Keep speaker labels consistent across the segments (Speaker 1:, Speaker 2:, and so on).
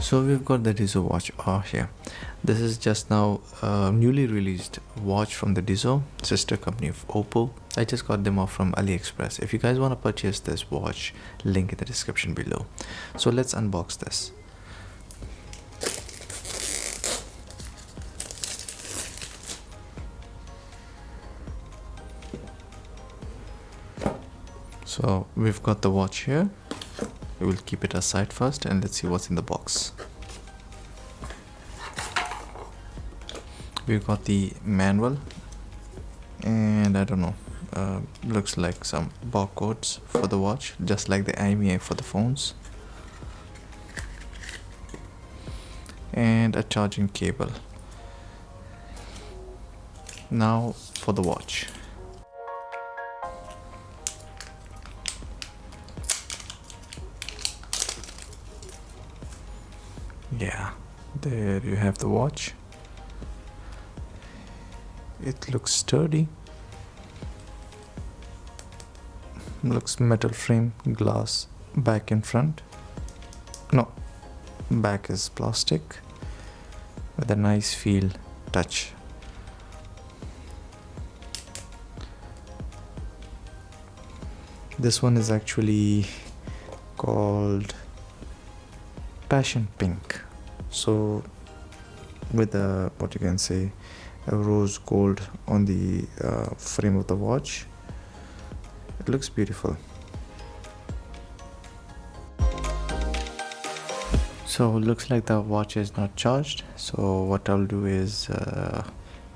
Speaker 1: So we've got the Dizo Watch R here. This is just now a newly released watch from the Dizo, sister company of Oppo. I just got them off from AliExpress. If you guys want to purchase this watch, link in the description below. So let's unbox this. So we've got the watch here. We will keep it aside first and let's see what's in the box. We've got the manual and I don't know, looks like some barcodes for the watch, just like the IMEI for the phones, and a charging cable. Now for the watch. Yeah, there you have the watch. It looks sturdy. Looks metal frame, glass, back and front. No, back is plastic with a nice feel touch. This one is actually called Passion Pink. So with a, what you can say, a rose gold on the frame of the watch. It looks beautiful. So looks like the watch is not charged, so what I'll do is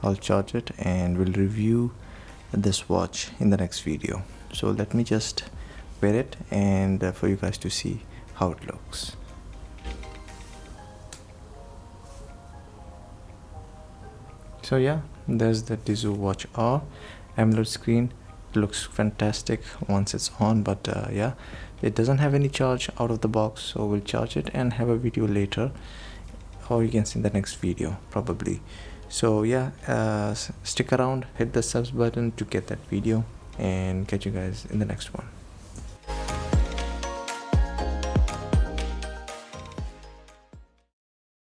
Speaker 1: I'll charge it and we'll review this watch in the next video. So let me just wear it and for you guys to see how it looks. So yeah, there's the Dizo Watch R. AMOLED screen, looks fantastic once it's on, but yeah, it doesn't have any charge out of the box, so we'll charge it and have a video later, or you can see in the next video probably. So yeah, stick around, hit the subs button to get that video, and catch you guys in the next one.